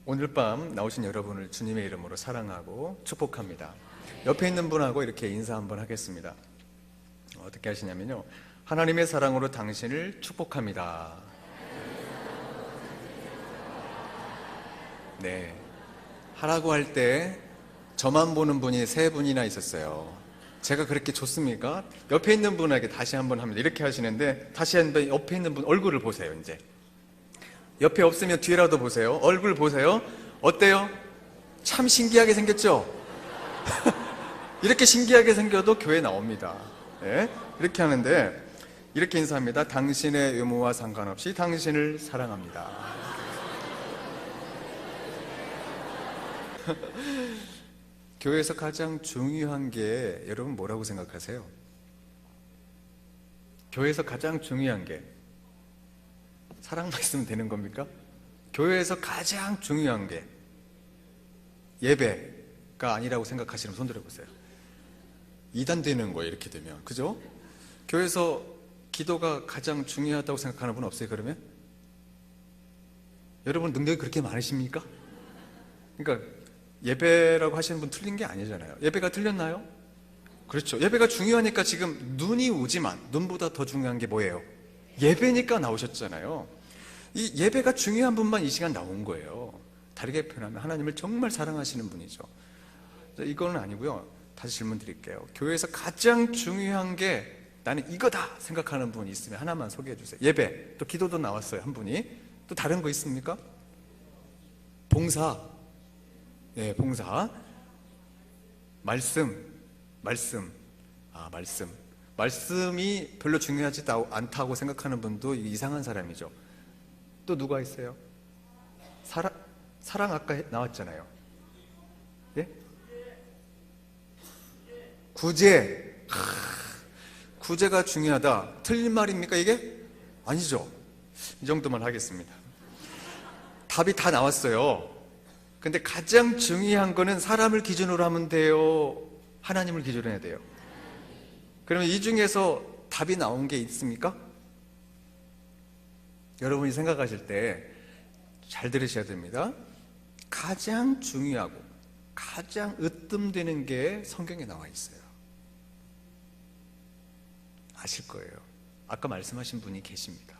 오늘 밤 나오신 여러분을 주님의 이름으로 사랑하고 축복합니다. 옆에 있는 분하고 이렇게 인사 한번 하겠습니다. 어떻게 하시냐면요, 하나님의 사랑으로 당신을 축복합니다. 네, 하라고 할 때 저만 보는 분이 3분이나 있었어요. 제가 그렇게 좋습니까? 옆에 있는 분에게 다시 한번 합니다. 이렇게 하시는데, 다시 한번 옆에 있는 분 얼굴을 보세요. 이제 옆에 없으면 뒤에라도 보세요. 얼굴 보세요. 어때요? 참 신기하게 생겼죠? 이렇게 신기하게 생겨도 교회 나옵니다. 네? 이렇게 하는데, 이렇게 인사합니다. 당신의 외모와 상관없이 당신을 사랑합니다. 교회에서 가장 중요한 게 여러분 뭐라고 생각하세요? 교회에서 가장 중요한 게 사랑만 있으면 되는 겁니까? 교회에서 가장 중요한 게 예배가 아니라고 생각하시는 분 손 들어보세요. 이단되는 거예요, 이렇게 되면. 그죠? 교회에서 기도가 가장 중요하다고 생각하는 분 없어요, 그러면? 여러분 능력이 그렇게 많으십니까? 그러니까 예배라고 하시는 분 틀린 게 아니잖아요. 예배가 틀렸나요? 그렇죠. 예배가 중요하니까 지금 눈이 오지만 눈보다 더 중요한 게 뭐예요? 예배니까 나오셨잖아요. 이 예배가 중요한 분만 이 시간 나온 거예요. 다르게 표현하면 하나님을 정말 사랑하시는 분이죠. 이거는 아니고요. 다시 질문 드릴게요. 교회에서 가장 중요한 게 나는 이거다 생각하는 분이 있으면 하나만 소개해 주세요. 예배, 또 기도도 나왔어요, 한 분이. 또 다른 거 있습니까? 봉사. 네, 봉사. 말씀. 말씀이 별로 중요하지 않다고 생각하는 분도 이상한 사람이죠. 또 누가 있어요? 사랑 아까 나왔잖아요. 예? 구제. 구제가 중요하다. 틀린 말입니까 이게? 아니죠. 이 정도만 하겠습니다. 답이 다 나왔어요. 근데 가장 중요한 거는 사람을 기준으로 하면 돼요? 하나님을 기준으로 해야 돼요? 그러면 이 중에서 답이 나온 게 있습니까? 여러분이 생각하실 때 잘 들으셔야 됩니다. 가장 중요하고 가장 으뜸되는 게 성경에 나와 있어요. 아실 거예요. 아까 말씀하신 분이 계십니다.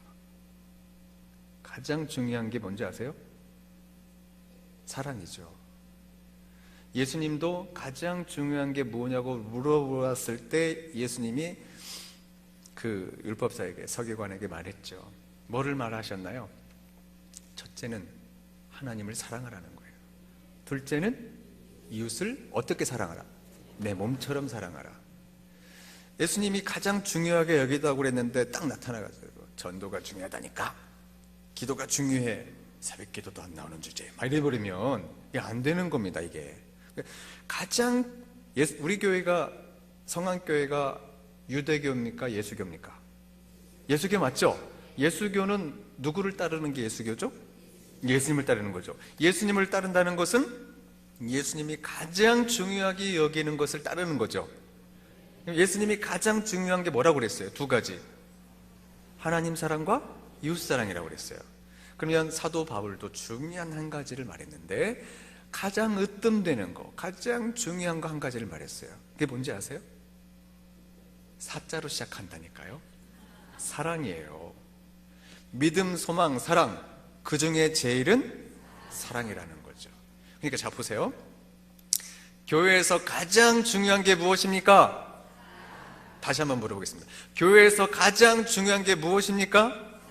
가장 중요한 게 뭔지 아세요? 사랑이죠. 예수님도 가장 중요한 게 뭐냐고 물어보았을 때 예수님이 그 율법사에게, 서기관에게 말했죠. 뭐를 말하셨나요? 첫째는 하나님을 사랑하라는 거예요. 둘째는 이웃을 어떻게 사랑하라? 내 몸처럼 사랑하라. 예수님이 가장 중요하게 여기다고 그랬는데 딱 나타나가지고 전도가 중요하다니까, 기도가 중요해, 새벽 기도도 안 나오는 주제 막 이래버리면 이게 안 되는 겁니다. 이게 가장 우리 교회가, 성안교회가 유대교입니까? 예수교입니까? 예수교 맞죠? 예수교는 누구를 따르는 게 예수교죠? 예수님을 따르는 거죠. 예수님을 따른다는 것은 예수님이 가장 중요하게 여기는 것을 따르는 거죠. 예수님이 가장 중요한 게 뭐라고 그랬어요? 2가지. 하나님 사랑과 이웃 사랑이라고 그랬어요. 그러면 사도 바울도 중요한 한 가지를 말했는데 가장 으뜸되는 거, 가장 중요한 거 한 가지를 말했어요. 그게 뭔지 아세요? 사자로 시작한다니까요. 사랑이에요. 믿음, 소망, 사랑, 그 중에 제일은 사랑이라는 거죠. 그러니까 자 보세요. 교회에서 가장 중요한 게 무엇입니까? 다시 한번 물어보겠습니다. 교회에서 가장 중요한 게 무엇입니까?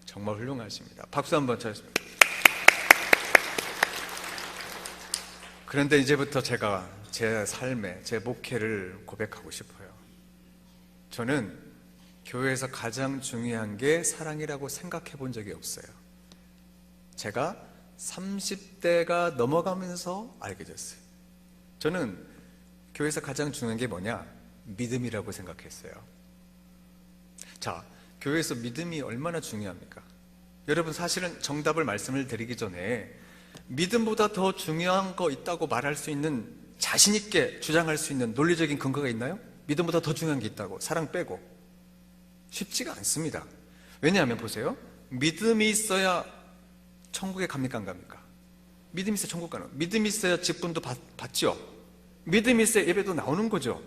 정말 훌륭하십니다. 박수 한번 쳐주십니다. 그런데 이제부터 제가 제 삶에, 제 목회를 고백하고 싶어요. 저는 교회에서 가장 중요한 게 사랑이라고 생각해 본 적이 없어요. 제가 30대가 넘어가면서 알게 됐어요. 저는 교회에서 가장 중요한 게 뭐냐? 믿음이라고 생각했어요. 자, 교회에서 믿음이 얼마나 중요합니까? 여러분, 사실은 정답을 말씀을 드리기 전에 믿음보다 더 중요한 거 있다고 말할 수 있는, 자신 있게 주장할 수 있는 논리적인 근거가 있나요? 믿음보다 더 중요한 게 있다고, 사랑 빼고. 쉽지가 않습니다. 왜냐하면 보세요. 믿음이 있어야 천국에 갑니까 안 갑니까? 믿음이 있어야 천국 가는, 믿음이 있어야 직분도 받죠. 믿음이 있어야 예배도 나오는 거죠.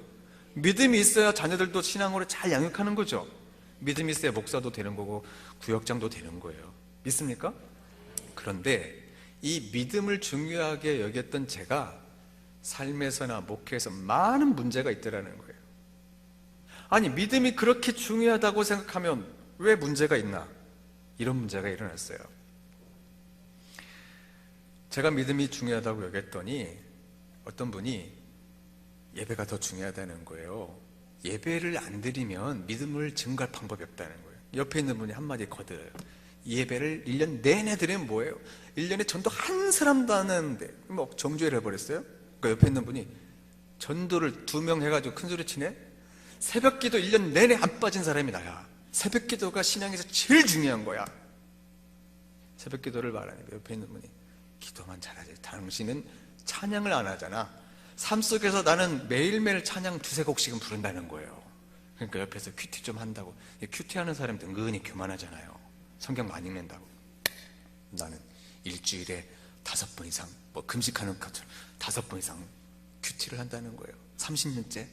믿음이 있어야 자녀들도 신앙으로 잘 양육하는 거죠. 믿음이 있어야 목사도 되는 거고 구역장도 되는 거예요. 믿습니까? 그런데 이 믿음을 중요하게 여겼던 제가 삶에서나 목회에서 많은 문제가 있더라는 거예요. 아니, 믿음이 그렇게 중요하다고 생각하면 왜 문제가 있나? 이런 문제가 일어났어요. 제가 믿음이 중요하다고 여겼더니 어떤 분이 예배가 더 중요하다는 거예요. 예배를 안 드리면 믿음을 증거할 방법이 없다는 거예요. 옆에 있는 분이 한마디 거들어요. 예배를 1년 내내 드리면 뭐예요? 1년에 전도 한 사람도 안 하는데 뭐 정죄를 해버렸어요? 그 옆에 있는 분이 전도를 2명 해가지고 큰 소리 치네? 새벽 기도 1년 내내 안 빠진 사람이 나야. 새벽 기도가 신앙에서 제일 중요한 거야. 새벽 기도를 말하니까 옆에 있는 분이 기도만 잘하지, 당신은 찬양을 안 하잖아. 삶 속에서 나는 매일매일 찬양 2-3곡씩은 부른다는 거예요. 그러니까 옆에서 큐티 좀 한다고. 큐티하는 사람이 은근히 교만하잖아요. 성경 많이 읽는다고. 나는 일주일에 5번 이상 뭐 금식하는 것처럼 5번 이상 큐티를 한다는 거예요. 30년째.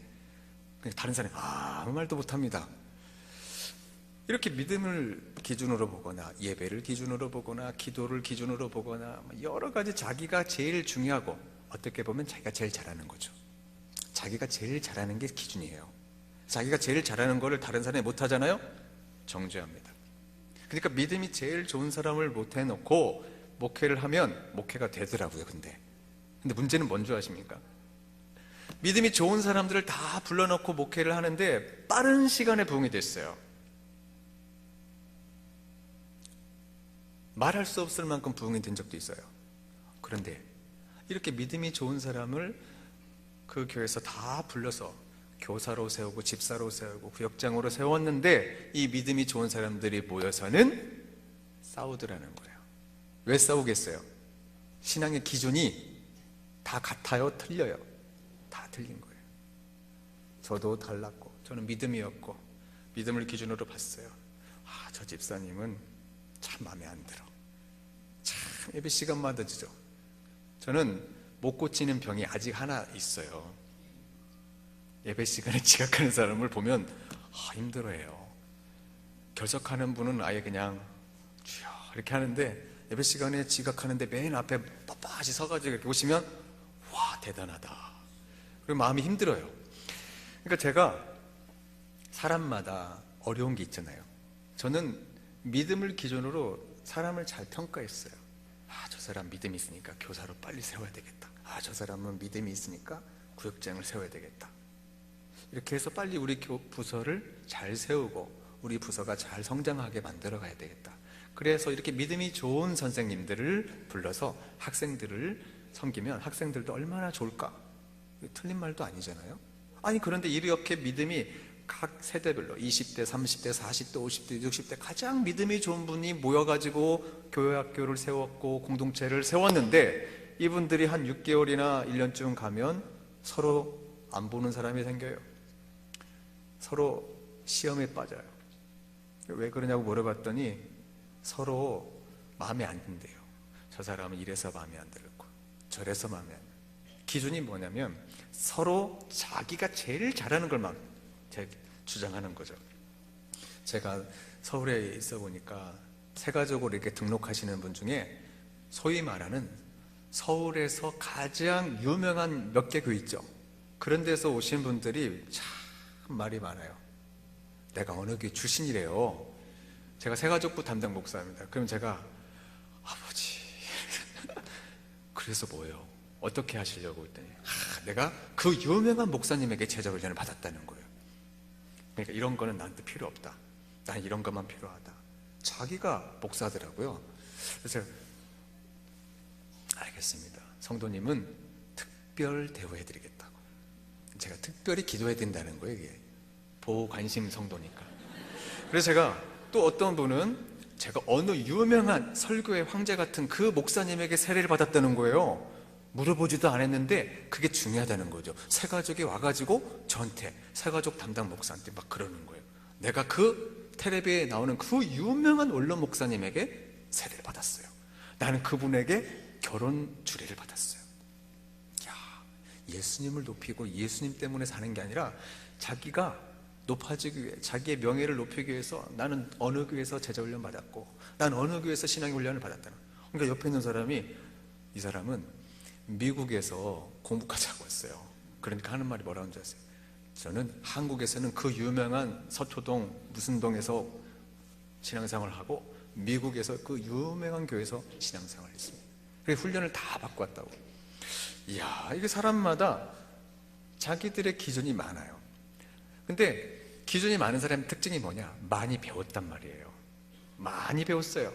다른 사람이 아무 말도 못합니다. 이렇게 믿음을 기준으로 보거나 예배를 기준으로 보거나 기도를 기준으로 보거나 여러 가지 자기가 제일 중요하고 어떻게 보면 자기가 제일 잘하는 거죠. 자기가 제일 잘하는 게 기준이에요. 자기가 제일 잘하는 거를 다른 사람이 못하잖아요? 정죄합니다. 그러니까 믿음이 제일 좋은 사람을 못해놓고 목회를 하면 목회가 되더라고요. 근데 문제는 뭔지 아십니까? 믿음이 좋은 사람들을 다 불러놓고 목회를 하는데 빠른 시간에 부흥이 됐어요. 말할 수 없을 만큼 부흥이 된 적도 있어요. 그런데 이렇게 믿음이 좋은 사람을 그 교회에서 다 불러서 교사로 세우고 집사로 세우고 구역장으로 세웠는데 이 믿음이 좋은 사람들이 모여서는 싸우더라는 거예요. 왜 싸우겠어요? 신앙의 기준이 다 같아요? 틀려요? 다 틀린 거예요. 저도 달랐고 저는 믿음이었고 믿음을 기준으로 봤어요. 저 집사님은 참 마음에 안 들어. 참 예배 시간마다 늦어. 저는 못 고치는 병이 아직 하나 있어요. 예배 시간에 지각하는 사람을 보면 힘들어해요. 결석하는 분은 아예 그냥 주여 이렇게 하는데 예배 시간에 지각하는데 맨 앞에 빳빳이 서가지고 이렇게 오시면 와 대단하다. 그리고 마음이 힘들어요. 그러니까 제가 사람마다 어려운 게 있잖아요. 저는 믿음을 기준으로 사람을 잘 평가했어요. 저 사람 믿음이 있으니까 교사로 빨리 세워야 되겠다. 저 사람은 믿음이 있으니까 구역장을 세워야 되겠다. 이렇게 해서 빨리 우리 부서를 잘 세우고 우리 부서가 잘 성장하게 만들어 가야 되겠다. 그래서 이렇게 믿음이 좋은 선생님들을 불러서 학생들을 섬기면 학생들도 얼마나 좋을까? 틀린 말도 아니잖아요. 아니 그런데 이렇게 믿음이 각 세대별로 20대, 30대, 40대, 50대, 60대 가장 믿음이 좋은 분이 모여가지고 교회 학교를 세웠고 공동체를 세웠는데 이분들이 한 6개월이나 1년쯤 가면 서로 안 보는 사람이 생겨요. 서로 시험에 빠져요. 왜 그러냐고 물어봤더니 서로 마음에 안 든대요. 저 사람은 이래서 마음에 안 들고 저래서 마음에 안 들고. 기준이 뭐냐면 서로 자기가 제일 잘하는 걸만 주장하는 거죠. 제가 서울에 있어 보니까 세가족으로 이렇게 등록하시는 분 중에 소위 말하는 서울에서 가장 유명한 몇 개 교회 있죠. 그런 데서 오신 분들이 참 말이 많아요. 내가 어느 교회 출신이래요. 제가 세가족부 담당 목사입니다. 그럼 제가 아버지 그래서 뭐예요? 어떻게 하시려고 했더니 내가 그 유명한 목사님에게 제자 훈련을 받았다는 거예요. 그러니까 이런 거는 나한테 필요 없다. 난 이런 것만 필요하다. 자기가 목사더라고요. 그래서 제가 알겠습니다. 성도님은 특별 대우해드리겠다고. 제가 특별히 기도해야 된다는 거예요. 이게 보호 관심 성도니까. 그래서 제가 또 어떤 분은 제가 어느 유명한 설교의 황제 같은 그 목사님에게 세례를 받았다는 거예요. 물어보지도 않았는데 그게 중요하다는 거죠. 새가족이 와가지고 저한테 새가족 담당 목사한테 막 그러는 거예요. 내가 그 텔레비에 나오는 그 유명한 원로 목사님에게 세례를 받았어요. 나는 그분에게 결혼 주례를 받았어요. 야, 예수님을 높이고 예수님 때문에 사는 게 아니라 자기가 높아지기 위해, 자기의 명예를 높이기 위해서 나는 어느 교회에서 제자훈련 받았고 난 어느 교회에서 신앙훈련을 받았다는. 그러니까 옆에 있는 사람이, 이 사람은 미국에서 공부까지 하고 왔어요. 그러니까 하는 말이 뭐라는 줄 아세요? 저는 한국에서는 그 유명한 서초동 무슨 동에서 신앙생활을 하고 미국에서 그 유명한 교회에서 신앙생활을 했습니다. 그래서 훈련을 다 받고 왔다고. 이야, 이게 사람마다 자기들의 기준이 많아요. 근데 기준이 많은 사람의 특징이 뭐냐? 많이 배웠단 말이에요. 많이 배웠어요.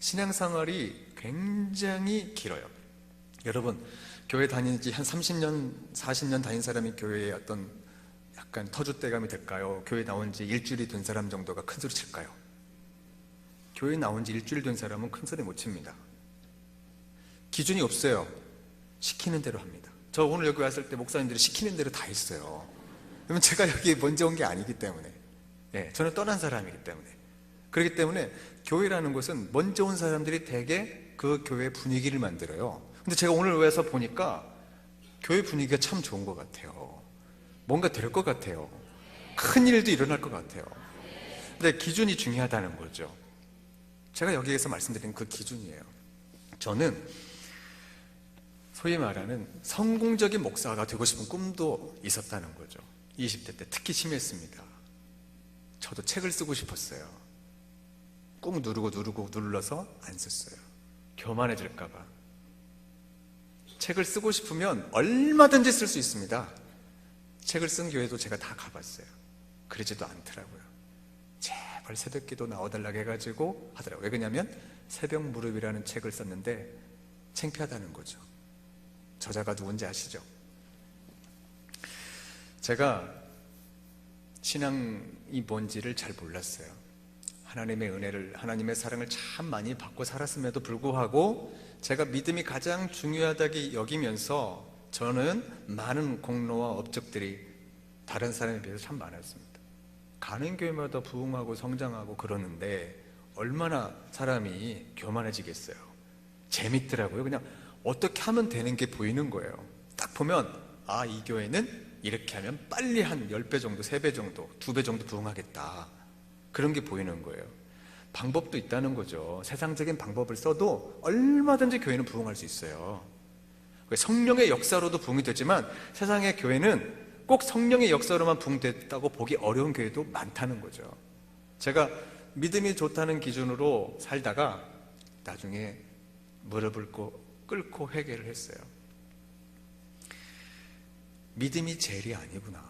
신앙생활이 굉장히 길어요. 여러분, 교회 다닌 지 한 30년, 40년 다닌 사람이 교회에 어떤 약간 터줏대감이 될까요? 교회 나온 지 일주일이 된 사람 정도가 큰 소리 칠까요? 교회 나온 지 일주일 된 사람은 큰 소리 못 칩니다. 기준이 없어요. 시키는 대로 합니다. 저 오늘 여기 왔을 때 목사님들이 시키는 대로 다 했어요. 그러면 제가 여기에 먼저 온 게 아니기 때문에, 저는 떠난 사람이기 때문에. 그렇기 때문에 교회라는 곳은 먼저 온 사람들이 대개 그 교회 분위기를 만들어요. 근데 제가 오늘 와서 보니까 교회 분위기가 참 좋은 것 같아요. 뭔가 될 것 같아요. 큰 일도 일어날 것 같아요. 근데 기준이 중요하다는 거죠. 제가 여기에서 말씀드린 그 기준이에요. 저는 소위 말하는 성공적인 목사가 되고 싶은 꿈도 있었다는 거죠. 20대 때 특히 심했습니다. 저도 책을 쓰고 싶었어요. 꾹 누르고 눌러서 안 썼어요. 교만해질까 봐. 책을 쓰고 싶으면 얼마든지 쓸 수 있습니다. 책을 쓴 교회도 제가 다 가봤어요. 그러지도 않더라고요. 제발 새벽기도 나와달라고 해가지고 하더라고요. 왜 그러냐면 새벽 무릎이라는 책을 썼는데 창피하다는 거죠. 저자가 누군지 아시죠? 제가 신앙이 뭔지를 잘 몰랐어요. 하나님의 은혜를, 하나님의 사랑을 참 많이 받고 살았음에도 불구하고 제가 믿음이 가장 중요하다고 여기면서 저는 많은 공로와 업적들이 다른 사람에 비해서 참 많았습니다. 가는 교회마다 부흥하고 성장하고 그러는데 얼마나 사람이 교만해지겠어요. 재밌더라고요. 그냥 어떻게 하면 되는 게 보이는 거예요. 딱 보면 아, 이 교회는 이렇게 하면 빨리 한 10배 정도, 3배 정도, 2배 정도 부흥하겠다. 그런 게 보이는 거예요. 방법도 있다는 거죠. 세상적인 방법을 써도 얼마든지 교회는 부흥할 수 있어요. 성령의 역사로도 부흥이 되지만 세상의 교회는 꼭 성령의 역사로만 부흥됐다고 보기 어려운 교회도 많다는 거죠. 제가 믿음이 좋다는 기준으로 살다가 나중에 무릎을 꿇고 회개를 했어요. 믿음이 제일이 아니구나.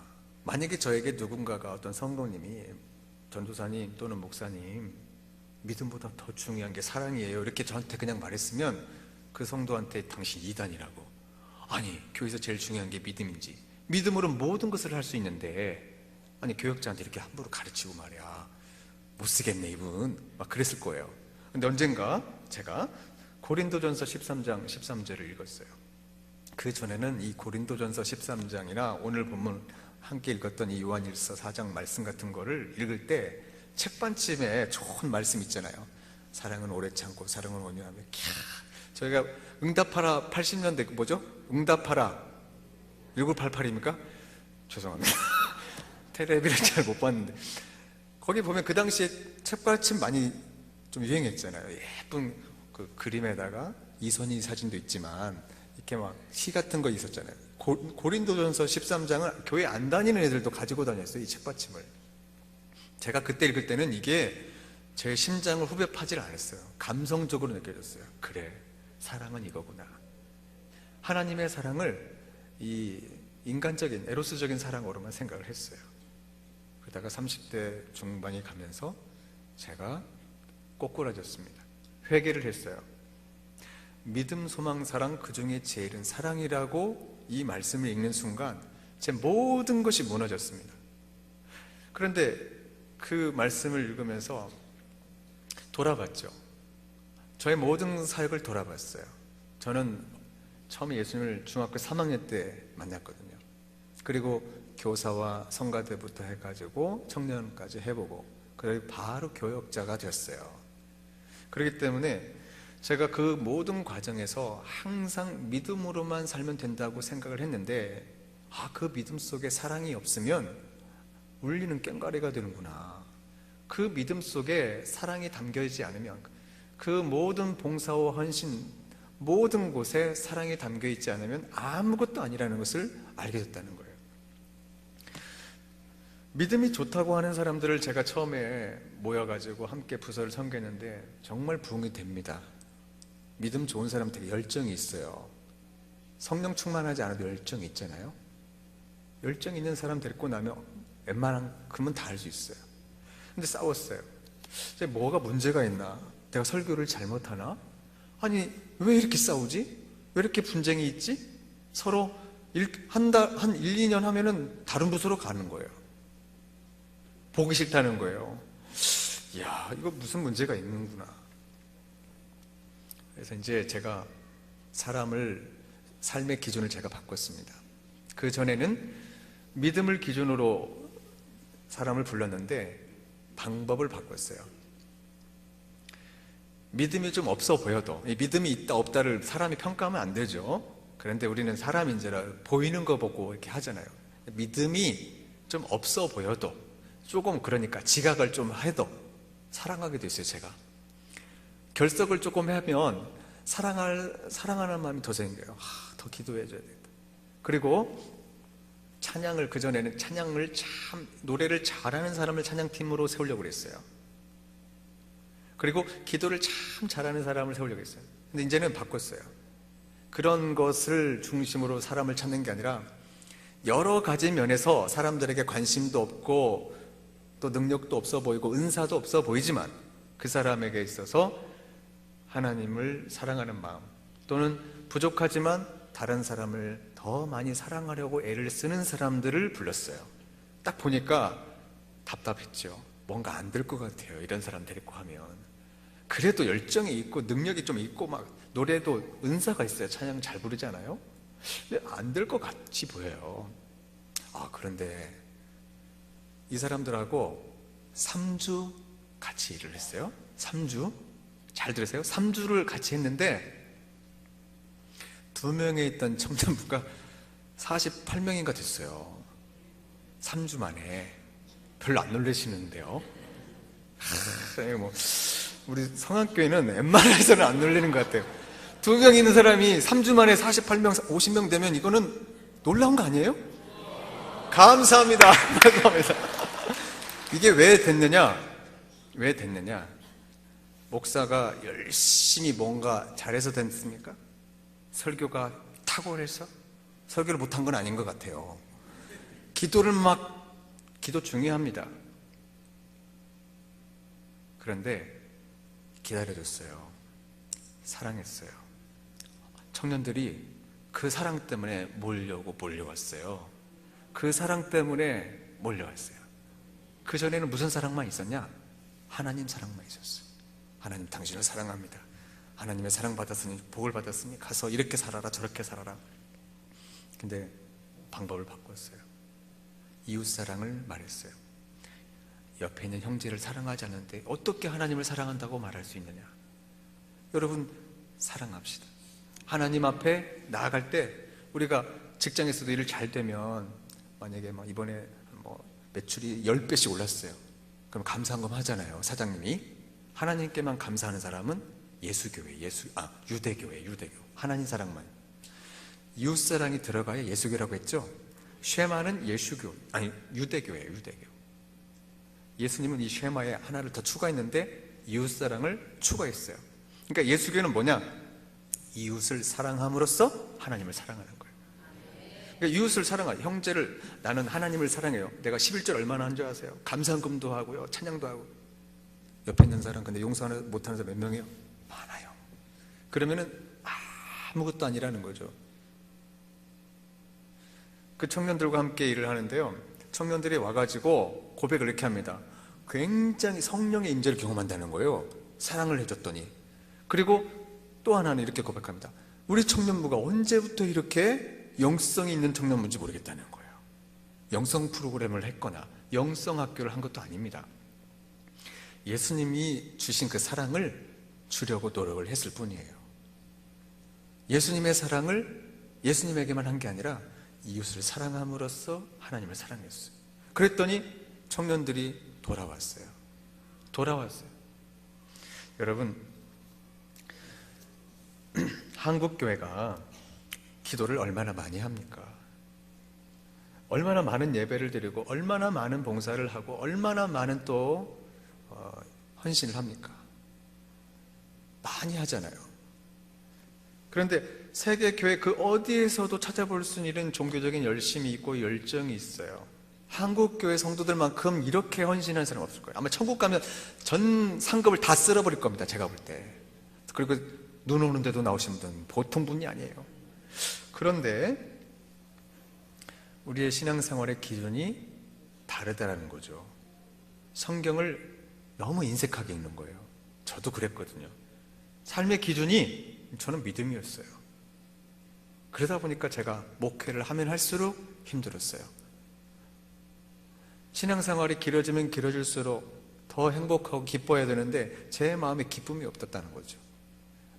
만약에 저에게 누군가가, 어떤 성도님이 전도사님 또는 목사님, 믿음보다 더 중요한 게 사랑이에요, 이렇게 저한테 그냥 말했으면 그 성도한테 당신 이단이라고. 아니, 교회에서 제일 중요한 게 믿음인지, 믿음으로 모든 것을 할 수 있는데, 아니 교역자한테 이렇게 함부로 가르치고 말이야, 못 쓰겠네 이분, 막 그랬을 거예요. 근데 언젠가 제가 고린도전서 13장 13절을 읽었어요. 그 전에는 이 고린도전서 13장이나 오늘 본문 함께 읽었던 이 요한일서 4장 말씀 같은 거를 읽을 때 책받침에 좋은 말씀 있잖아요. 사랑은 오래 참고 사랑은 온유하며. 저희가 응답하라 80년대 뭐죠? 응답하라 1988입니까? 죄송합니다. 테레비를 잘 못 봤는데 거기 보면 그 당시에 책받침 많이 좀 유행했잖아요. 예쁜 그 그림에다가 이선희 사진도 있지만 이렇게 막 시 같은 거 있었잖아요. 고린도전서 13장을 교회 안 다니는 애들도 가지고 다녔어요, 이 책받침을. 제가 그때 읽을 때는 이게 제 심장을 후벼 파질 않았어요. 감성적으로 느껴졌어요. 그래, 사랑은 이거구나. 하나님의 사랑을 이 인간적인 에로스적인 사랑으로만 생각을 했어요. 그러다가 30대 중반이 가면서 제가 꼬꾸라졌습니다. 회개를 했어요. 믿음, 소망, 사랑, 그 중에 제일은 사랑이라고 이 말씀을 읽는 순간 제 모든 것이 무너졌습니다. 그런데 그 말씀을 읽으면서 돌아봤죠. 저의 모든 사역을 돌아봤어요. 저는 처음에 예수님을 중학교 3학년 때 만났거든요. 그리고 교사와 성가대부터 해가지고 청년까지 해보고 그리고 바로 교역자가 됐어요. 그렇기 때문에 제가 그 모든 과정에서 항상 믿음으로만 살면 된다고 생각을 했는데, 그 믿음 속에 사랑이 없으면 울리는 꽹과리가 되는구나. 그 믿음 속에 사랑이 담겨있지 않으면, 그 모든 봉사와 헌신, 모든 곳에 사랑이 담겨있지 않으면 아무것도 아니라는 것을 알게 됐다는 거예요. 믿음이 좋다고 하는 사람들을 제가 처음에 모여가지고 함께 부서를 섬겼는데 정말 부응이 됩니다. 믿음 좋은 사람 되게 열정이 있어요. 성령 충만하지 않아도 열정이 있잖아요. 열정 있는 사람 데리고 나면 웬만한 그러면 다 할 수 있어요. 근데 싸웠어요. 뭐가 문제가 있나? 내가 설교를 잘못하나? 아니 왜 이렇게 싸우지? 왜 이렇게 분쟁이 있지? 서로 한 1, 2년 하면은 다른 부서로 가는 거예요. 보기 싫다는 거예요. 이야, 이거 무슨 문제가 있는구나. 그래서 이제 제가 삶의 기준을 제가 바꿨습니다. 그 전에는 믿음을 기준으로 사람을 불렀는데 방법을 바꿨어요. 믿음이 좀 없어 보여도, 믿음이 있다 없다를 사람이 평가하면 안 되죠. 그런데 우리는 사람인지라 보이는 거 보고 이렇게 하잖아요. 믿음이 좀 없어 보여도 조금, 그러니까 지각을 좀 해도 사랑하게 됐어요. 제가 결석을 조금 하면 사랑하는 마음이 더 생겨요. 더 기도해 줘야 되겠다. 그리고 찬양을, 그전에는 노래를 잘하는 사람을 찬양팀으로 세우려고 그랬어요. 그리고 기도를 참 잘하는 사람을 세우려고 했어요. 근데 이제는 바꿨어요. 그런 것을 중심으로 사람을 찾는 게 아니라 여러 가지 면에서 사람들에게 관심도 없고 또 능력도 없어 보이고 은사도 없어 보이지만 그 사람에게 있어서 하나님을 사랑하는 마음, 또는 부족하지만 다른 사람을 더 많이 사랑하려고 애를 쓰는 사람들을 불렀어요. 딱 보니까 답답했죠. 뭔가 안 될 것 같아요. 이런 사람 데리고 하면. 그래도 열정이 있고 능력이 좀 있고 막 노래도 은사가 있어요. 찬양 잘 부르잖아요. 근데 안 될 것 같이 보여요. 그런데 이 사람들하고 3주 같이 일을 했어요. 3주. 잘 들으세요. 3주를 같이 했는데 2명에 있던 청년부가 48명인가 됐어요. 3주 만에. 별로 안 놀라시는데요. 우리 성안교회는 웬만해서는 안 놀리는 것 같아요. 2명 있는 사람이 3주 만에 48명, 50명 되면 이거는 놀라운 거 아니에요? 감사합니다. 감사합니다. 이게 왜 됐느냐? 목사가 열심히 뭔가 잘해서 됐습니까? 설교가 탁월해서? 설교를 못한 건 아닌 것 같아요. 기도 중요합니다. 그런데 기다려줬어요. 사랑했어요. 청년들이 그 사랑 때문에 몰려왔어요. 그 사랑 때문에 몰려왔어요. 그 전에는 무슨 사랑만 있었냐? 하나님 사랑만 있었어요. 하나님 당신을 사랑합니다. 하나님의 사랑 받았으니, 복을 받았으니 가서 이렇게 살아라 저렇게 살아라. 근데 방법을 바꿨어요. 이웃사랑을 말했어요. 옆에 있는 형제를 사랑하지 않는데 어떻게 하나님을 사랑한다고 말할 수 있느냐? 여러분, 사랑합시다. 하나님 앞에 나아갈 때, 우리가 직장에서도 일을 잘 되면 만약에 이번에 매출이 10배씩 올랐어요. 그럼 감사한금 하잖아요. 사장님이. 하나님께만 감사하는 사람은 유대교회. 하나님 사랑만. 이웃사랑이 들어가야 예수교라고 했죠. 쉐마는 유대교예요. 예수님은 이 쉐마에 하나를 더 추가했는데 이웃사랑을 추가했어요. 그러니까 예수교는 뭐냐? 이웃을 사랑함으로써 하나님을 사랑하는 거예요. 그러니까 이웃을 사랑하요. 형제를, 나는 하나님을 사랑해요. 내가 11절 얼마나 한 줄 아세요? 감사금도 하고요, 찬양도 하고. 옆에 있는 사람 근데 용서 못하는 사람 몇 명이에요? 많아요. 그러면은 아무것도 아니라는 거죠. 그 청년들과 함께 일을 하는데요, 청년들이 와가지고 고백을 이렇게 합니다. 굉장히 성령의 임재를 경험한다는 거예요. 사랑을 해줬더니. 그리고 또 하나는 이렇게 고백합니다. 우리 청년부가 언제부터 이렇게 영성이 있는 청년부인지 모르겠다는 거예요. 영성 프로그램을 했거나 영성 학교를 한 것도 아닙니다. 예수님이 주신 그 사랑을 주려고 노력을 했을 뿐이에요. 예수님의 사랑을 예수님에게만 한 게 아니라 이웃을 사랑함으로써 하나님을 사랑했어요. 그랬더니 청년들이 돌아왔어요. 여러분, 한국교회가 기도를 얼마나 많이 합니까? 얼마나 많은 예배를 드리고 얼마나 많은 봉사를 하고 얼마나 많은 또 헌신을 합니까? 많이 하잖아요. 그런데 세계교회 그 어디에서도 찾아볼 수 있는 종교적인 열심이 있고 열정이 있어요. 한국교회 성도들만큼 이렇게 헌신하는 사람 없을 거예요. 아마 천국 가면 전 상급을 다 쓸어버릴 겁니다, 제가 볼 때. 그리고 눈 오는데도 나오신 분 보통 분이 아니에요. 그런데 우리의 신앙생활의 기준이 다르다라는 거죠. 성경을 너무 인색하게 읽는 거예요. 저도 그랬거든요. 삶의 기준이 저는 믿음이었어요. 그러다 보니까 제가 목회를 하면 할수록 힘들었어요. 신앙생활이 길어지면 길어질수록 더 행복하고 기뻐해야 되는데 제 마음에 기쁨이 없었다는 거죠.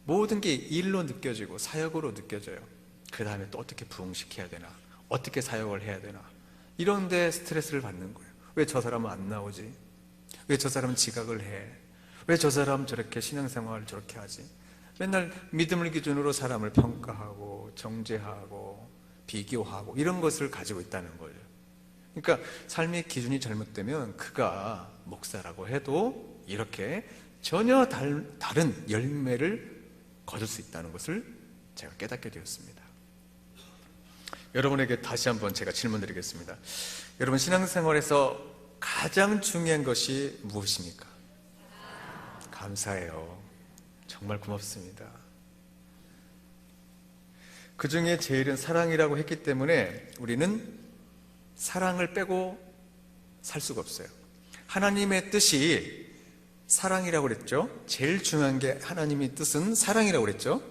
모든 게 일로 느껴지고 사역으로 느껴져요. 그 다음에 또 어떻게 부흥시켜야 되나, 어떻게 사역을 해야 되나, 이런 데 스트레스를 받는 거예요. 왜 저 사람은 안 나오지? 왜 저 사람은 지각을 해? 왜 저 사람은 저렇게 신앙생활을 저렇게 하지? 맨날 믿음을 기준으로 사람을 평가하고 정죄하고 비교하고 이런 것을 가지고 있다는 거예요. 그러니까 삶의 기준이 잘못되면 그가 목사라고 해도 이렇게 전혀 다른 열매를 거둘 수 있다는 것을 제가 깨닫게 되었습니다. 여러분에게 다시 한번 제가 질문 드리겠습니다. 여러분, 신앙생활에서 가장 중요한 것이 무엇입니까? 감사해요. 정말 고맙습니다. 그 중에 제일은 사랑이라고 했기 때문에 우리는 사랑을 빼고 살 수가 없어요. 하나님의 뜻이 사랑이라고 그랬죠. 제일 중요한 게 하나님의 뜻은 사랑이라고 그랬죠.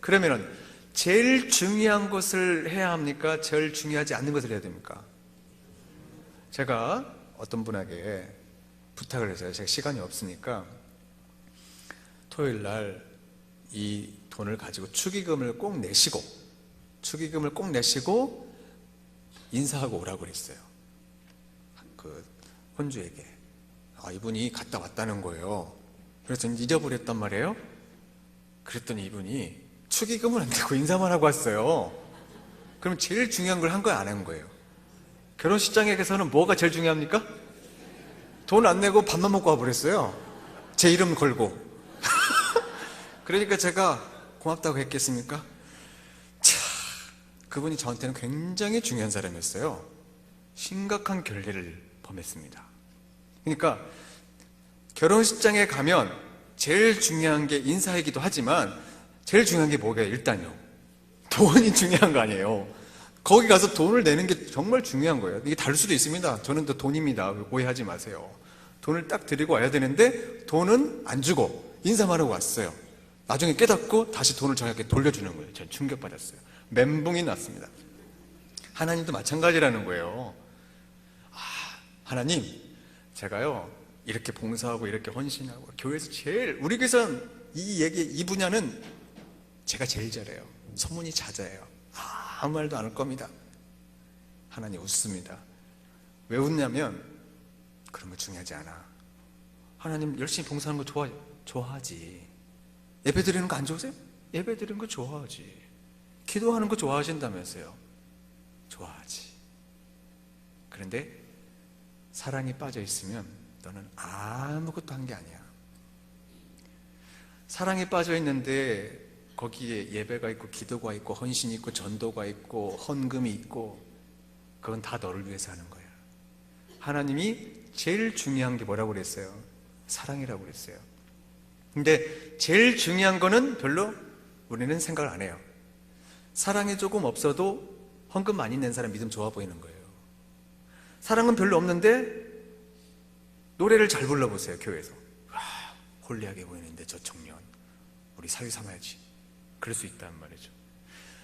그러면은 제일 중요한 것을 해야 합니까? 제일 중요하지 않는 것을 해야 됩니까? 제가 어떤 분에게 부탁을 했어요. 제가 시간이 없으니까 토요일 날 이 돈을 가지고 축의금을 꼭 내시고 인사하고 오라고 그랬어요. 그 혼주에게. 이분이 갔다 왔다는 거예요. 그래서 잊어버렸단 말이에요. 그랬더니 이분이 축의금을 안 내고 인사만 하고 왔어요. 그럼 제일 중요한 걸 한 거야, 안 한 거예요? 결혼식장에서는 뭐가 제일 중요합니까? 돈 안 내고 밥만 먹고 와버렸어요. 제 이름 걸고. 그러니까 제가 고맙다고 했겠습니까? 그분이 저한테는 굉장히 중요한 사람이었어요. 심각한 결례를 범했습니다. 그러니까 결혼식장에 가면 제일 중요한 게 인사이기도 하지만 제일 중요한 게 뭐게요? 일단요, 돈이 중요한 거 아니에요. 거기 가서 돈을 내는 게 정말 중요한 거예요. 이게 다를 수도 있습니다. 저는 또 돈입니다. 오해하지 마세요. 돈을 딱 드리고 와야 되는데 돈은 안 주고 인사만 하고 왔어요. 나중에 깨닫고 다시 돈을 저에게 돌려주는 거예요. 전 충격받았어요. 멘붕이 났습니다. 하나님도 마찬가지라는 거예요. 하나님, 제가요 이렇게 봉사하고 이렇게 헌신하고 교회에서 제일, 우리 교회에서는 이 분야는 제가 제일 잘해요. 소문이 잦아요. 아무 말도 안 할 겁니다. 하나님 웃습니다. 왜 웃냐면 그런 거 중요하지 않아. 하나님 열심히 봉사하는 거 좋아하지. 예배 드리는 거 안 좋으세요? 예배 드리는 거 좋아하지. 기도하는 거 좋아하신다면서요. 좋아하지. 그런데 사랑이 빠져 있으면 너는 아무것도 한 게 아니야. 사랑이 빠져 있는데 거기에 예배가 있고 기도가 있고 헌신이 있고 전도가 있고 헌금이 있고 그건 다 너를 위해서 하는 거야. 하나님이 제일 중요한 게 뭐라고 그랬어요? 사랑이라고 그랬어요. 근데 제일 중요한 거는 별로 우리는 생각을 안 해요. 사랑이 조금 없어도 헌금 많이 낸 사람 믿음 좋아 보이는 거예요. 사랑은 별로 없는데 노래를 잘 불러보세요. 교회에서. 홀리하게 보이는데 저 청년 우리 사위 삼아야지. 그럴 수 있단 말이죠.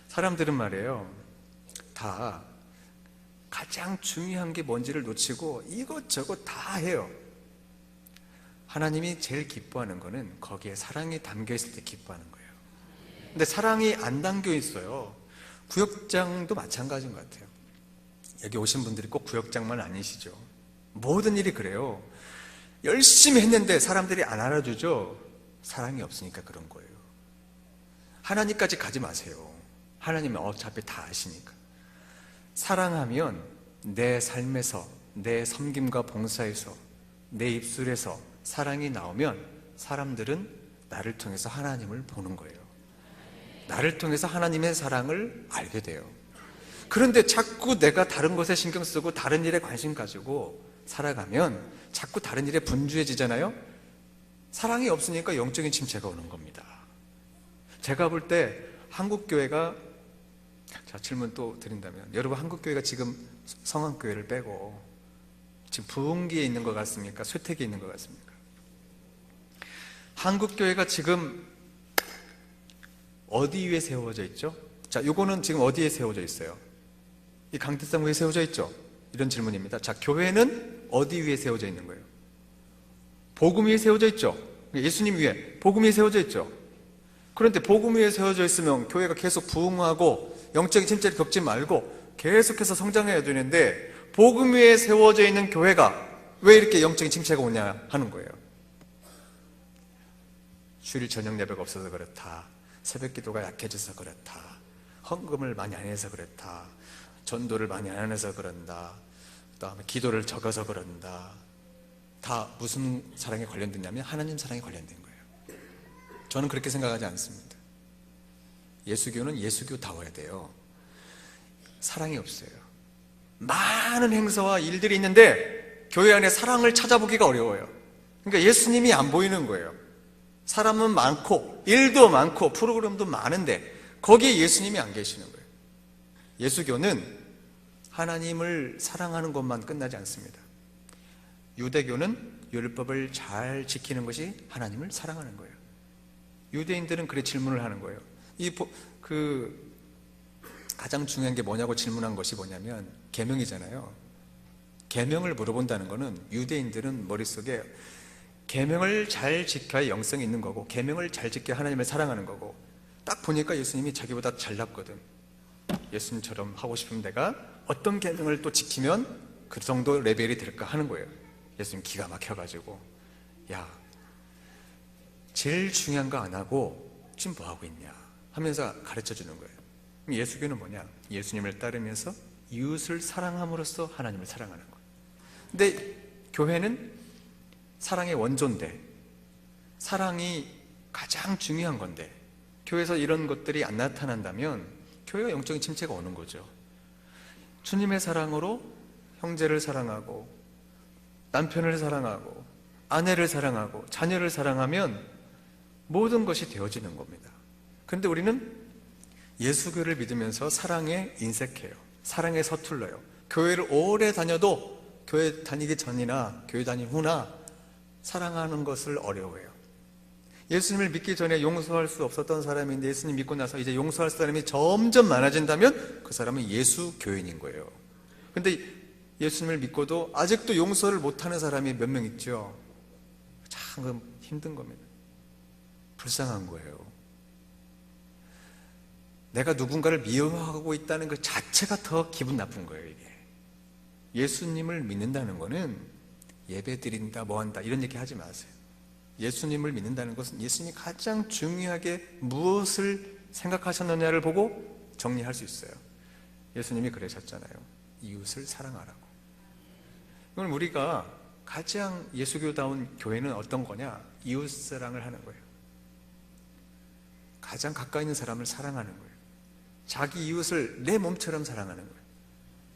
사람들은 말이에요, 다 가장 중요한 게 뭔지를 놓치고 이것저것 다 해요. 하나님이 제일 기뻐하는 거는 거기에 사랑이 담겨 있을 때 기뻐하는 거예요. 근데 사랑이 안 담겨 있어요. 구역장도 마찬가지인 것 같아요. 여기 오신 분들이 꼭 구역장만 아니시죠. 모든 일이 그래요. 열심히 했는데 사람들이 안 알아주죠. 사랑이 없으니까 그런 거예요. 하나님까지 가지 마세요. 하나님은 어차피 다 아시니까. 사랑하면 내 삶에서, 내 섬김과 봉사에서, 내 입술에서 사랑이 나오면 사람들은 나를 통해서 하나님을 보는 거예요. 나를 통해서 하나님의 사랑을 알게 돼요. 그런데 자꾸 내가 다른 것에 신경 쓰고 다른 일에 관심 가지고 살아가면 자꾸 다른 일에 분주해지잖아요. 사랑이 없으니까 영적인 침체가 오는 겁니다. 제가 볼 때 한국교회가, 자, 질문 또 드린다면, 여러분 한국교회가 지금 성황교회를 빼고 지금 부흥기에 있는 것 같습니까? 쇠퇴기에 있는 것 같습니까? 한국교회가 지금 어디 위에 세워져 있죠? 자, 요거는 지금 어디에 세워져 있어요? 이 강대상 위에 세워져 있죠? 이런 질문입니다. 자, 교회는 어디 위에 세워져 있는 거예요? 복음 위에 세워져 있죠? 예수님 위에, 복음 위에 세워져 있죠? 그런데 복음 위에 세워져 있으면 교회가 계속 부흥하고 영적인 침체를 겪지 말고 계속해서 성장해야 되는데, 복음 위에 세워져 있는 교회가 왜 이렇게 영적인 침체가 오냐 하는 거예요. 주일 저녁 예배가 없어서 그렇다, 새벽 기도가 약해져서 그렇다, 헌금을 많이 안 해서 그렇다, 전도를 많이 안 해서 그런다, 그 다음에 기도를 적어서 그런다. 다 무슨 사랑에 관련됐냐면 하나님 사랑에 관련된 거예요. 저는 그렇게 생각하지 않습니다. 예수교는 예수교다워야 돼요. 사랑이 없어요. 많은 행사와 일들이 있는데 교회 안에 사랑을 찾아보기가 어려워요. 그러니까 예수님이 안 보이는 거예요. 사람은 많고 일도 많고 프로그램도 많은데 거기에 예수님이 안 계시는 거예요. 예수교는 하나님을 사랑하는 것만 끝나지 않습니다. 유대교는 율법을 잘 지키는 것이 하나님을 사랑하는 거예요. 유대인들은 그래 질문을 하는 거예요. 가장 중요한 게 뭐냐고 질문한 것이 뭐냐면 계명이잖아요. 계명을 물어본다는 거는 유대인들은 머릿속에 계명을 잘 지켜야 영성이 있는 거고, 계명을 잘 지켜야 하나님을 사랑하는 거고, 딱 보니까 예수님이 자기보다 잘났거든. 예수님처럼 하고 싶으면 내가 어떤 계명을 또 지키면 그 정도 레벨이 될까 하는 거예요. 예수님 기가 막혀가지고, 야, 제일 중요한 거 안 하고 지금 뭐 하고 있냐 하면서 가르쳐 주는 거예요. 예수교는 뭐냐? 예수님을 따르면서 이웃을 사랑함으로써 하나님을 사랑하는 거예요. 근데 교회는 사랑의 원조인데, 사랑이 가장 중요한 건데, 교회에서 이런 것들이 안 나타난다면 교회가 영적인 침체가 오는 거죠. 주님의 사랑으로 형제를 사랑하고 남편을 사랑하고 아내를 사랑하고 자녀를 사랑하면 모든 것이 되어지는 겁니다. 그런데 우리는 예수교를 믿으면서 사랑에 인색해요. 사랑에 서툴러요. 교회를 오래 다녀도 교회 다니기 전이나 교회 다닌 후나 사랑하는 것을 어려워해요. 예수님을 믿기 전에 용서할 수 없었던 사람인데 예수님 믿고 나서 이제 용서할 사람이 점점 많아진다면 그 사람은 예수 교인인 거예요. 근데 예수님을 믿고도 아직도 용서를 못하는 사람이 몇 명 있죠. 참 힘든 겁니다. 불쌍한 거예요. 내가 누군가를 미워하고 있다는 것 자체가 더 기분 나쁜 거예요. 이게 예수님을 믿는다는 거는 예배 드린다 뭐한다 이런 얘기 하지 마세요. 예수님을 믿는다는 것은 예수님이 가장 중요하게 무엇을 생각하셨느냐를 보고 정리할 수 있어요. 예수님이 그러셨잖아요. 이웃을 사랑하라고. 그럼 우리가 가장 예수교다운 교회는 어떤 거냐? 이웃 사랑을 하는 거예요. 가장 가까이 있는 사람을 사랑하는 거예요. 자기 이웃을 내 몸처럼 사랑하는 거예요.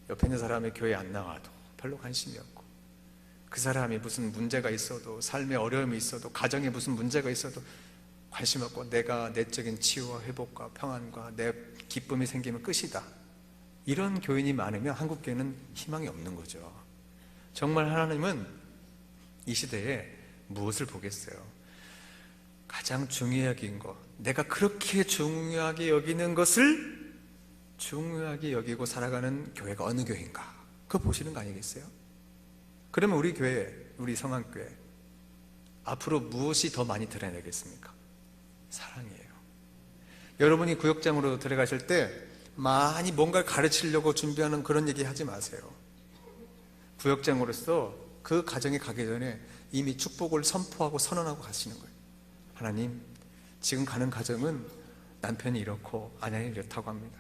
옆에 있는 사람이 교회 안 나와도 별로 관심이 없고, 그 사람이 무슨 문제가 있어도, 삶에 어려움이 있어도, 가정에 무슨 문제가 있어도 관심 없고, 내가 내적인 치유와 회복과 평안과 내 기쁨이 생기면 끝이다. 이런 교인이 많으면 한국 교회는 희망이 없는 거죠. 정말 하나님은 이 시대에 무엇을 보겠어요? 가장 중요하게 여긴 것, 내가 그렇게 중요하게 여기는 것을 중요하게 여기고 살아가는 교회가 어느 교회인가? 그거 보시는 거 아니겠어요? 그러면 우리 교회, 우리 성황교회 앞으로 무엇이 더 많이 드러내겠습니까? 사랑이에요. 여러분이 구역장으로 들어가실 때 많이 뭔가를 가르치려고 준비하는 그런 얘기 하지 마세요. 구역장으로서 그 가정에 가기 전에 이미 축복을 선포하고 선언하고 가시는 거예요. 하나님, 지금 가는 가정은 남편이 이렇고 아내는 이렇다고 합니다.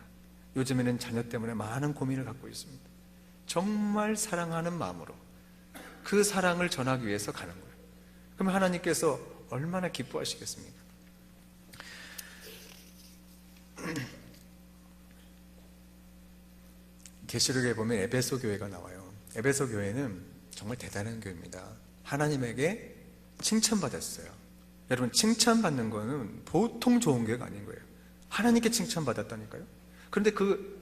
요즘에는 자녀 때문에 많은 고민을 갖고 있습니다. 정말 사랑하는 마음으로 그 사랑을 전하기 위해서 가는 거예요. 그러면 하나님께서 얼마나 기뻐하시겠습니까? 계시록에 보면 에베소 교회가 나와요. 에베소 교회는 정말 대단한 교회입니다. 하나님에게 칭찬받았어요. 여러분, 칭찬받는 거는 보통 좋은 교회가 아닌 거예요. 하나님께 칭찬받았다니까요. 그런데 그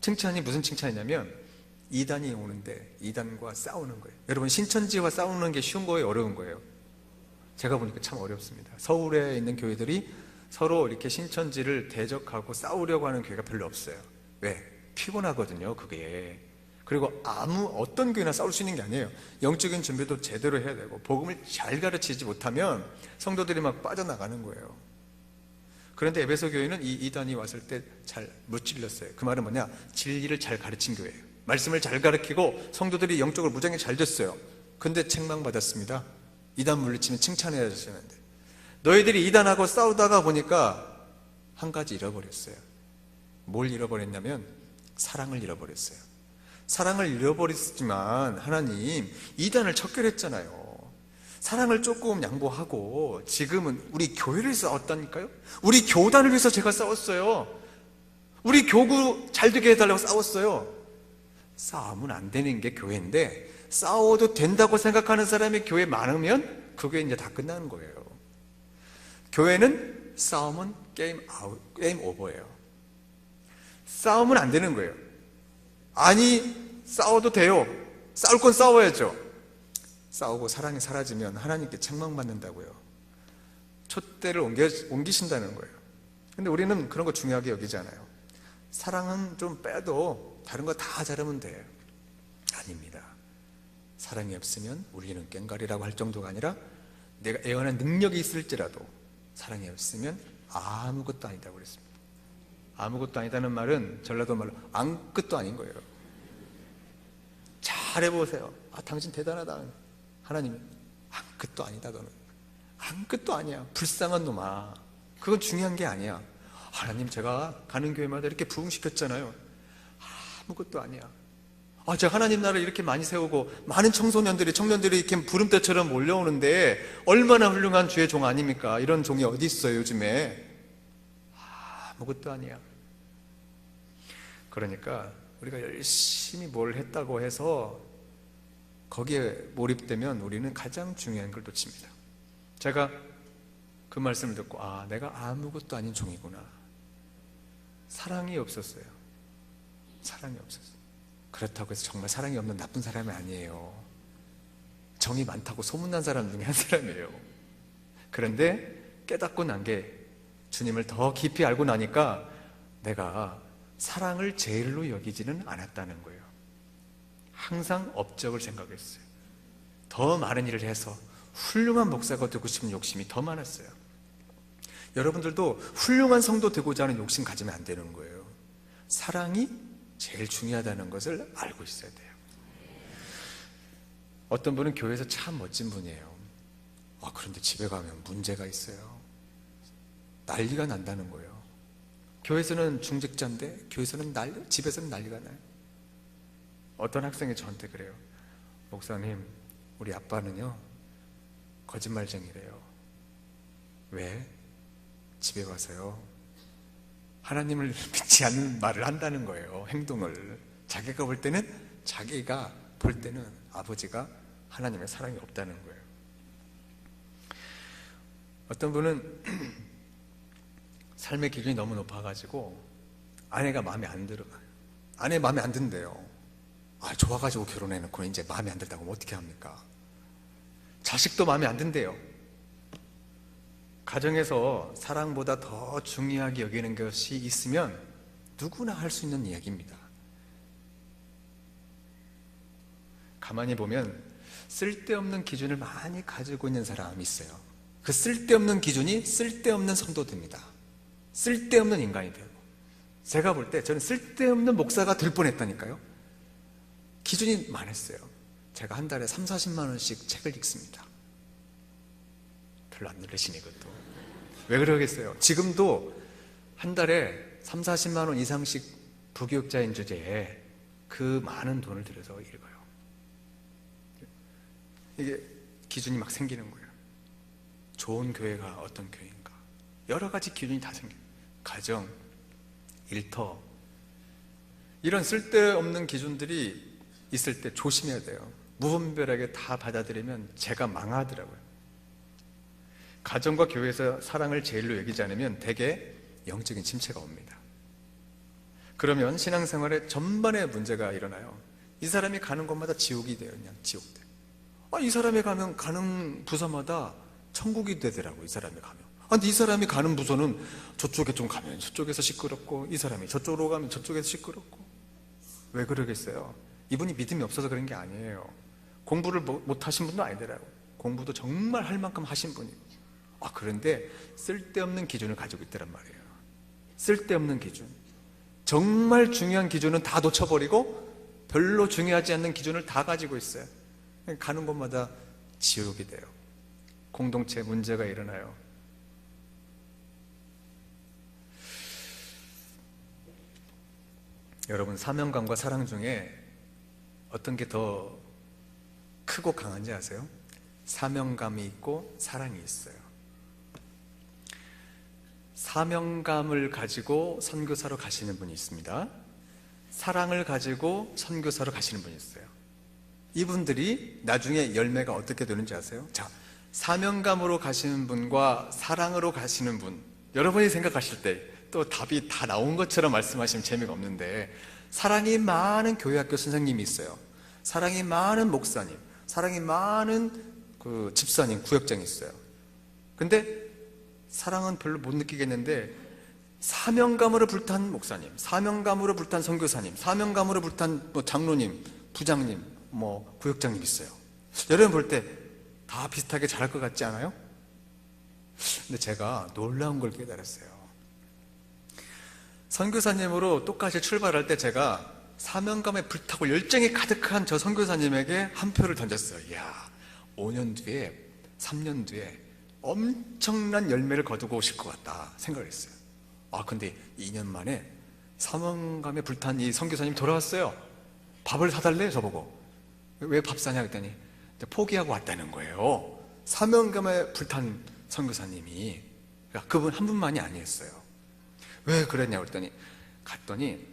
칭찬이 무슨 칭찬이냐면 이단이 오는데 이단과 싸우는 거예요. 여러분, 신천지와 싸우는 게 쉬운 거예요, 어려운 거예요? 제가 보니까 참 어렵습니다. 서울에 있는 교회들이 서로 이렇게 신천지를 대적하고 싸우려고 하는 교회가 별로 없어요. 왜? 피곤하거든요, 그게. 그리고 어떤 교회나 싸울 수 있는 게 아니에요. 영적인 준비도 제대로 해야 되고 복음을 잘 가르치지 못하면 성도들이 막 빠져나가는 거예요. 그런데 에베소 교회는 이 이단이 왔을 때 잘 무찔렸어요. 그 말은 뭐냐? 진리를 잘 가르친 교회예요. 말씀을 잘 가르치고 성도들이 영적으로 무장이 잘 됐어요. 근데 책망받았습니다. 이단 물리치면 칭찬해야 되는데 너희들이 이단하고 싸우다가 보니까 한 가지 잃어버렸어요. 뭘 잃어버렸냐면 사랑을 잃어버렸어요. 사랑을 잃어버렸지만 하나님 이단을 척결했잖아요. 사랑을 조금 양보하고 지금은 우리 교회를 싸웠다니까요. 우리 교단을 위해서 제가 싸웠어요. 우리 교구 잘 되게 해달라고 싸웠어요. 싸우면 안 되는 게 교회인데 싸워도 된다고 생각하는 사람이 교회에 많으면 그게 이제 다 끝나는 거예요. 교회는 싸우면 게임 오버예요. 싸우면 안 되는 거예요. 아니, 싸워도 돼요. 싸울 건 싸워야죠. 싸우고 사랑이 사라지면 하나님께 책망받는다고요. 촛대를 옮기신다는 거예요. 근데 우리는 그런 거 중요하게 여기잖아요. 사랑은 좀 빼도 다른 거 다 잘하면 돼요. 아닙니다. 사랑이 없으면 우리는 꽹과리라고 할 정도가 아니라 내가 애원한 능력이 있을지라도 사랑이 없으면 아무것도 아니다고 그랬습니다. 아무것도 아니다는 말은 전라도 말로 아무것도 아닌 거예요. 잘해보세요. 당신 대단하다. 하나님이 아무것도 아니다. 너는 아무것도 아니야. 불쌍한 놈아. 그건 중요한 게 아니야. 하나님, 제가 가는 교회마다 이렇게 부흥시켰잖아요. 아무것도 아니야. 제가 하나님 나라를 이렇게 많이 세우고 많은 청년들이 이렇게 부름대처럼 몰려오는데 얼마나 훌륭한 주의 종 아닙니까? 이런 종이 어디 있어요, 요즘에? 아무것도 아니야. 그러니까 우리가 열심히 뭘 했다고 해서 거기에 몰입되면 우리는 가장 중요한 걸 놓칩니다. 제가 그 말씀을 듣고 내가 아무것도 아닌 종이구나. 사랑이 없었어요. 사랑이 없었어요. 그렇다고 해서 정말 사랑이 없는 나쁜 사람이 아니에요. 정이 많다고 소문난 사람 중에 한 사람이에요. 그런데 깨닫고 난 게 주님을 더 깊이 알고 나니까 내가 사랑을 제일로 여기지는 않았다는 거예요. 항상 업적을 생각했어요. 더 많은 일을 해서 훌륭한 목사가 되고 싶은 욕심이 더 많았어요. 여러분들도 훌륭한 성도 되고자 하는 욕심 가지면 안 되는 거예요. 사랑이 제일 중요하다는 것을 알고 있어야 돼요. 어떤 분은 교회에서 참 멋진 분이에요. 그런데 집에 가면 문제가 있어요. 난리가 난다는 거예요. 교회에서는 중직자인데 집에서는 난리가 나요. 어떤 학생이 저한테 그래요. 목사님, 우리 아빠는요 거짓말쟁이래요. 왜? 집에 와서요 하나님을 믿지 않는 말을 한다는 거예요. 행동을. 자기가 볼 때는 아버지가 하나님의 사랑이 없다는 거예요. 어떤 분은 삶의 기준이 너무 높아가지고 아내가 마음에 안 들어요. 아내 마음에 안 든대요. 좋아가지고 결혼해놓고 이제 마음에 안 든다고 하면 어떻게 합니까? 자식도 마음에 안 든대요. 가정에서 사랑보다 더 중요하게 여기는 것이 있으면 누구나 할 수 있는 이야기입니다. 가만히 보면 쓸데없는 기준을 많이 가지고 있는 사람이 있어요. 그 쓸데없는 기준이 쓸데없는 성도됩니다. 쓸데없는 인간이 되고, 제가 볼 때 저는 쓸데없는 목사가 될 뻔했다니까요. 기준이 많았어요. 제가 한 달에 3, 40만 원씩 책을 읽습니다. 별로 안 늘리시네 그것도. 왜 그러겠어요? 지금도 한 달에 3, 40만 원 이상씩 부교육자인 주제에 그 많은 돈을 들여서 읽어요. 이게 기준이 막 생기는 거예요. 좋은 교회가 어떤 교회인가, 여러 가지 기준이 다 생겨요. 가정, 일터, 이런 쓸데없는 기준들이 있을 때 조심해야 돼요. 무분별하게 다 받아들이면 제가 망하더라고요. 가정과 교회에서 사랑을 제일로 여기지 않으면 대개 영적인 침체가 옵니다. 그러면 신앙생활에 전반에 문제가 일어나요. 이 사람이 가는 곳마다 지옥이 돼요. 그냥 지옥돼. 이 사람이 가는 부서마다 천국이 되더라고. 이 사람이 가면. 근데 이 사람이 가는 부서는 저쪽에 좀 가면 저쪽에서 시끄럽고, 이 사람이 저쪽으로 가면 저쪽에서 시끄럽고. 왜 그러겠어요? 이분이 믿음이 없어서 그런 게 아니에요. 공부를 못 하신 분도 아니더라고. 공부도 정말 할 만큼 하신 분이고. 그런데 쓸데없는 기준을 가지고 있더란 말이에요. 쓸데없는 기준. 정말 중요한 기준은 다 놓쳐버리고 별로 중요하지 않는 기준을 다 가지고 있어요. 가는 곳마다 지옥이 돼요. 공동체에 문제가 일어나요. 여러분, 사명감과 사랑 중에 어떤 게 더 크고 강한지 아세요? 사명감이 있고 사랑이 있어요. 사명감을 가지고 선교사로 가시는 분이 있습니다. 사랑을 가지고 선교사로 가시는 분이 있어요. 이분들이 나중에 열매가 어떻게 되는지 아세요? 자, 사명감으로 가시는 분과 사랑으로 가시는 분, 여러분이 생각하실 때 또 답이 다 나온 것처럼 말씀하시면 재미가 없는데, 사랑이 많은 교회학교 선생님이 있어요. 사랑이 많은 목사님, 사랑이 많은 그 집사님, 구역장이 있어요. 근데 사랑은 별로 못 느끼겠는데, 사명감으로 불탄 목사님, 사명감으로 불탄 선교사님, 사명감으로 불탄 장로님, 부장님, 구역장님 있어요. 여러분 볼 때 다 비슷하게 잘할 것 같지 않아요? 근데 제가 놀라운 걸 깨달았어요. 선교사님으로 똑같이 출발할 때 제가 사명감에 불타고 열정이 가득한 저 선교사님에게 한 표를 던졌어요. 이야, 5년 뒤에, 3년 뒤에 엄청난 열매를 거두고 오실 것 같다 생각을 했어요. 근데 2년 만에 사명감에 불탄 이 선교사님 돌아왔어요. 밥을 사달래 저보고. 왜 밥 사냐 그랬더니 포기하고 왔다는 거예요. 사명감에 불탄 선교사님이. 그러니까 그분 한 분만이 아니었어요. 왜 그랬냐고 그랬더니, 갔더니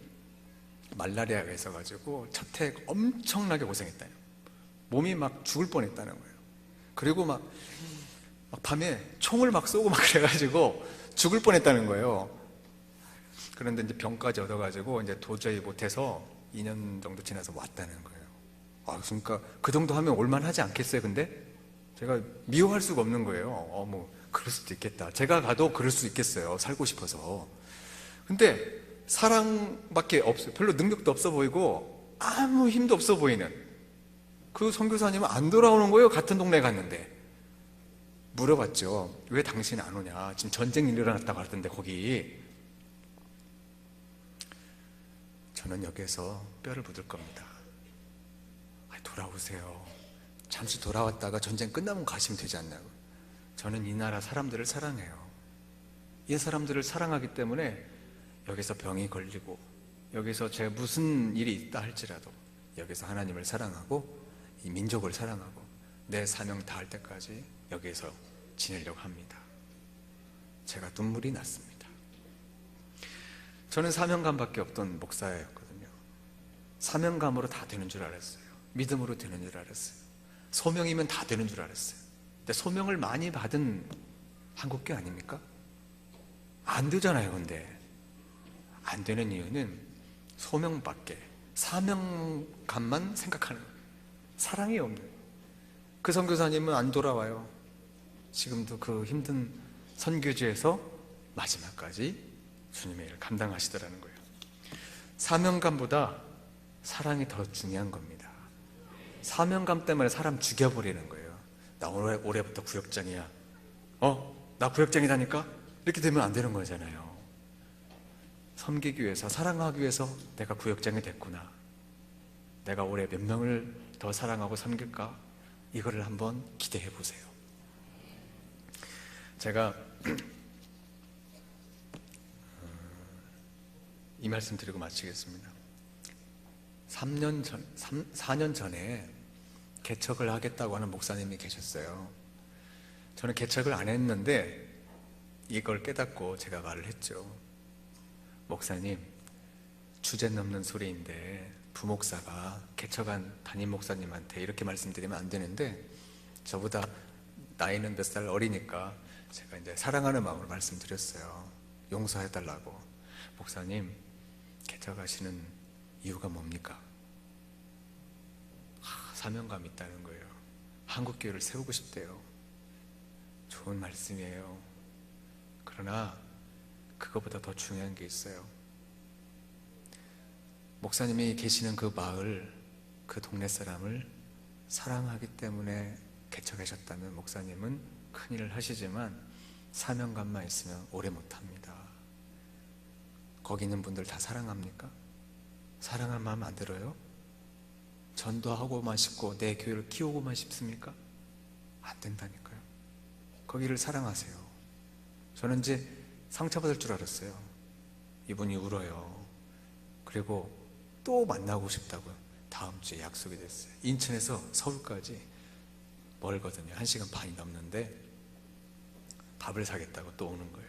말라리아가 있어가지고 첫 해 엄청나게 고생했다요. 몸이 막 죽을 뻔했다는 거예요. 그리고 막 밤에 총을 막 쏘고 막 그래가지고 죽을 뻔했다는 거예요. 그런데 이제 병까지 얻어가지고 이제 도저히 못해서 2년 정도 지나서 왔다는 거예요. 그러니까 그 정도 하면 올만하지 않겠어요? 근데 제가 미워할 수가 없는 거예요. 그럴 수도 있겠다. 제가 가도 그럴 수 있겠어요. 살고 싶어서. 근데 사랑밖에 없어요. 별로 능력도 없어 보이고 아무 힘도 없어 보이는 그 선교사님은 안 돌아오는 거예요. 같은 동네 갔는데. 물어봤죠. 왜 당신 안 오냐? 지금 전쟁이 일어났다고 하던데 거기. 저는 여기에서 뼈를 묻을 겁니다. 돌아오세요. 잠시 돌아왔다가 전쟁 끝나면 가시면 되지 않나요? 저는 이 나라 사람들을 사랑해요. 이 사람들을 사랑하기 때문에 여기서 병이 걸리고, 여기서 제가 무슨 일이 있다 할지라도 여기서 하나님을 사랑하고 이 민족을 사랑하고 내 사명 다할 때까지 여기에서 지내려고 합니다. 제가 눈물이 났습니다. 저는 사명감밖에 없던 목사였거든요. 사명감으로 다 되는 줄 알았어요. 믿음으로 되는 줄 알았어요. 소명이면 다 되는 줄 알았어요. 근데 소명을 많이 받은 한국교 아닙니까? 안 되잖아요. 근데 안 되는 이유는 소명밖에, 사명감만 생각하는 거예요. 사랑이 없는. 그 선교사님은 안 돌아와요. 지금도 그 힘든 선교지에서 마지막까지 주님의 일을 감당하시더라는 거예요. 사명감보다 사랑이 더 중요한 겁니다. 사명감 때문에 사람 죽여버리는 거예요. 나 올해부터 구역장이야. 나 구역장이다니까? 이렇게 되면 안 되는 거잖아요. 섬기기 위해서, 사랑하기 위해서 내가 구역장이 됐구나. 내가 올해 몇 명을 더 사랑하고 섬길까? 이거를 한번 기대해 보세요. 제가 이 말씀 드리고 마치겠습니다. 4년 전에 개척을 하겠다고 하는 목사님이 계셨어요. 저는 개척을 안 했는데 이걸 깨닫고 제가 말을 했죠. 목사님, 주제 넘는 소리인데 부목사가 개척한 담임 목사님한테 이렇게 말씀드리면 안 되는데, 저보다 나이는 몇 살 어리니까 제가 이제 사랑하는 마음으로 말씀드렸어요. 용서해달라고. 목사님, 개척하시는 이유가 뭡니까? 사명감이 있다는 거예요. 한국교회를 세우고 싶대요. 좋은 말씀이에요. 그러나 그거보다 더 중요한 게 있어요. 목사님이 계시는 그 마을, 그 동네 사람을 사랑하기 때문에 개척하셨다면 목사님은 큰일을 하시지만 사명감만 있으면 오래 못합니다. 거기 있는 분들 다 사랑합니까? 사랑할 마음 안 들어요? 전도하고만 싶고 내 교회를 키우고만 싶습니까? 안 된다니까요. 거기를 사랑하세요. 저는 이제 상처받을 줄 알았어요. 이분이 울어요. 그리고 또 만나고 싶다고요. 다음 주에 약속이 됐어요. 인천에서 서울까지 멀거든요. 1시간 반이 넘는데 밥을 사겠다고 또 오는 거예요.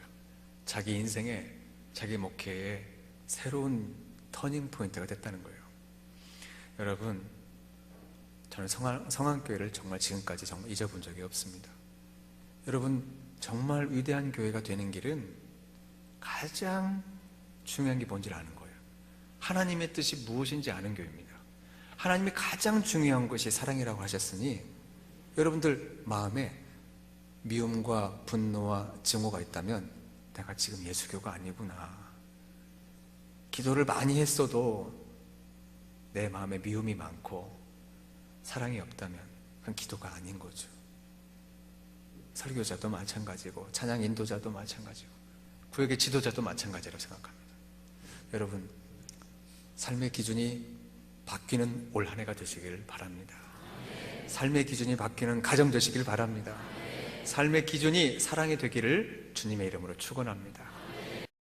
자기 인생에, 자기 목회에 새로운 터닝 포인트가 됐다는 거예요. 여러분, 저는 성안교회를 정말 지금까지 정말 잊어본 적이 없습니다. 여러분, 정말 위대한 교회가 되는 길은 가장 중요한 게 뭔지 아는 거예요. 하나님의 뜻이 무엇인지 아는 교회입니다. 하나님이 가장 중요한 것이 사랑이라고 하셨으니 여러분들 마음에 미움과 분노와 증오가 있다면 내가 지금 예수교가 아니구나. 기도를 많이 했어도 내 마음에 미움이 많고 사랑이 없다면 그건 기도가 아닌 거죠. 설교자도 마찬가지고 찬양 인도자도 마찬가지고 구역의 지도자도 마찬가지라고 생각합니다. 여러분, 삶의 기준이 바뀌는 올 한 해가 되시길 바랍니다. 삶의 기준이 바뀌는 가정 되시길 바랍니다. 삶의 기준이 사랑이 되기를 주님의 이름으로 축원합니다.